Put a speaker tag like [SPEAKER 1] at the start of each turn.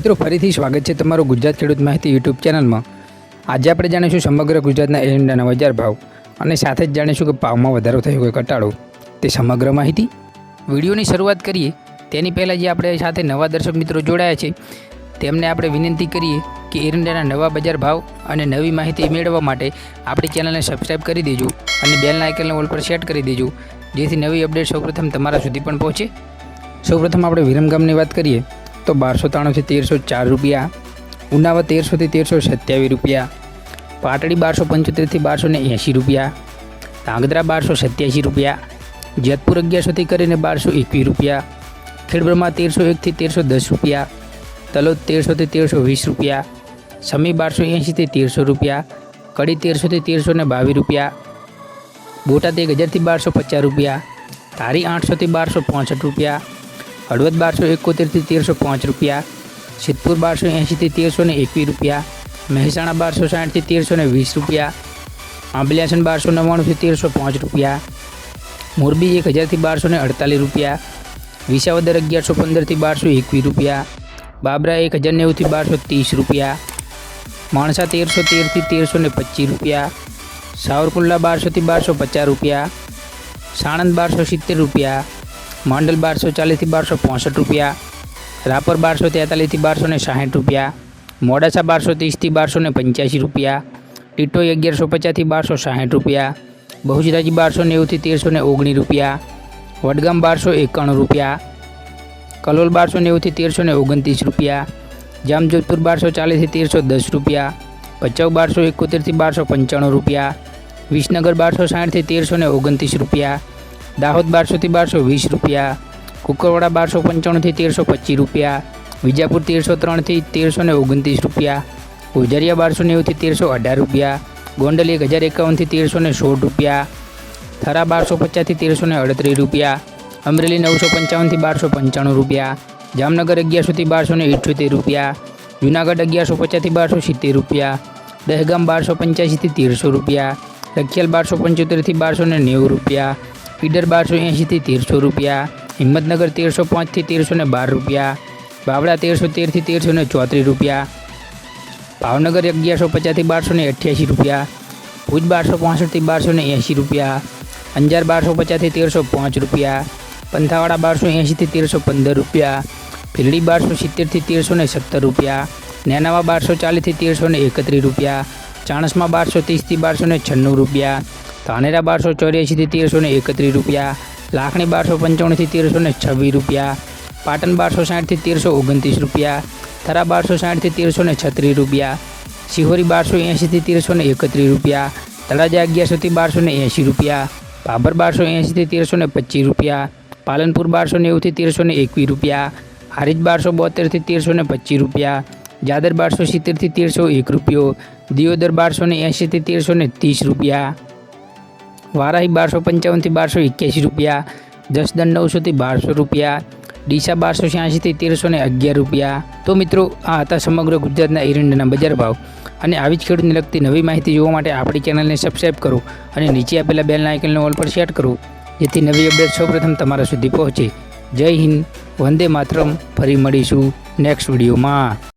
[SPEAKER 1] મિત્રો ફરીથી સ્વાગત છે તમારું ગુજરાત ખેડૂત માહિતી યુટ્યુબ ચેનલમાં। આજે આપણે જાણીશું સમગ્ર ગુજરાતના એરંડાના બજાર ભાવ અને સાથે જ જાણીશું કે ભાવમાં વધારો થયો કે ઘટાડો તે સમગ્ર માહિતી। વિડીયોની શરૂઆત કરીએ તેની પહેલાં જે આપણે સાથે નવા દર્શક મિત્રો જોડાયા છે તેમને આપણે વિનંતી કરીએ કે એરંડાના નવા બજાર ભાવ અને નવી માહિતી મેળવવા માટે આપણી ચેનલને સબસ્ક્રાઈબ કરી દેજો અને બેલના આઇકનને ઓલ પર સેટ કરી દેજો, જેથી નવી અપડેટ સૌપ્રથમ તમારા સુધી પણ પહોંચે। સૌપ્રથમ આપણે વિરમગામની વાત કરીએ तो 1293 થી 1304 रुपया, उनावा 1300 થી 1327 रुपया, पाटड़ी 1275 થી 1280 रुपया, धांगध्रा 1287 रुपया, जेतपुर 1100 થી કરીને 1221 रुपया, खेड़ब्रह्मा 1301 થી 1310 रुपया, तलोद 1300 થી 1320 रुपया, समी 1280 થી 1300 रुपया, कड़ी 1300 થી 1322 रुपया, बोटाद 1000 થી 1250 रुपया, धारी 800 થી 1265 रुपया, हड़वद 1271 થી 1305 रुपया, सिद्धपुर 1280 થી 1321 रुपया, મહેસાણા 1260 થી 1320 रुपया, आंबलियासन 1299 થી 1305 रुपया, मोरबी 1000 થી 1248 रुपया, विसावदर 1115 થી 1221 रुपया, बाबरा 1090 થી 1230 रुपया, माणसा 1313 થી 1325 रुपया, सावरकुंडला 1200 થી 1250 रुपया, साणंद 1270 रुपया, मांडल 1240 થી 1265 रुपया, रापर 1243 થી 1260 रुपया, मोडासा 1230 થી 1285 रुपया, टीटो 1150 થી 1260 रुपया, बहुजराजी 1290 થી 1319 रुपया, वडगाम 1291 रुपया, कलोल 1290 થી 1329 रुपया, जामजोधपुर 1240 થી 1310 रुपया, भचाऊ 1271 થી 1295 रुपया, विसनगर 1260 થી 1329 रुपया, दाहोद 1200 થી 1220 रुपया, कुकरवाड़ा 1295 થી 1325 रुपया, विजापुर 1303 થી 1329 रुपया, गुजरिया 1290 થી 1318 रुपया, गोंडल 1051 થી 1316 रुपया, थरा 1250 થી 1338 रुपया, अमरेली 955 થી 1295 रुपया, जामनगर 1100 થી 1278 रुपया, जूनागढ़ 1150 થી 1270 रुपया, दहगाम 1285 થી 1300 रुपया, रखियाल 1275 થી 1290 रुपया, ईडर 1280 થી 1300 रुपया, हिम्मतनगर 1305 થી 1312 रुपया, बावड़ा 1313 થી 1334 रुपया, भावनगर 1150 થી 1288 रुपया, भूज 1265 થી 1280 रुपया, अंजार 1250 થી 1305 रुपया, पंथावाड़ा 1280 થી 1315 रुपया, भीलड़ी 1270 થી 1317 रुपया, नैनावा 1240 થી 1331 रुपया, चाणस्मा 1230 થી 1296 रुपया, धानेरा 1284 થી 1331 रुपया, लाखणी 1255 થી 1326 रुपया, पाटन 1260 થી 1329 रुपया, थरा 1260 થી 1336 रुपया, सिहोरी 1280 થી 1331 रुपया, तळाजा 1100 થી 1280 रुपया, भाभर 1280 થી 1325 रुपया, पालनपुर 1290 થી 1321 रुपया, हारीज 1272 થી 1325 रुपया, जादर 1270 થી 1301 रुपयो, दियोदर 1280 થી 1330 रुपया, वाराही 1255 થી 1281 रुपया, जसदन 900 થી 1200 रुपया, डीसा 1286 થી 1311 रुपया। तो मित्रों आ था समग्र गुजरातना एरंडाना बजार भाव અને આવી જ ખેડૂતને લગતી નવી માહિતી જોવા માટે આપણી ચેનલને સબસ્ક્રાઈબ કરો અને નીચે આપેલા બેલના આઇકનને ઓલ પર સેટ કરો, જેથી નવી અપડેટ સૌપ્રથમ તમારા સુધી પહોંચે। જય હિન્દ, વંદે માતરમ। ફરી મળીશું નેક્સ્ટ વિડીયોમાં।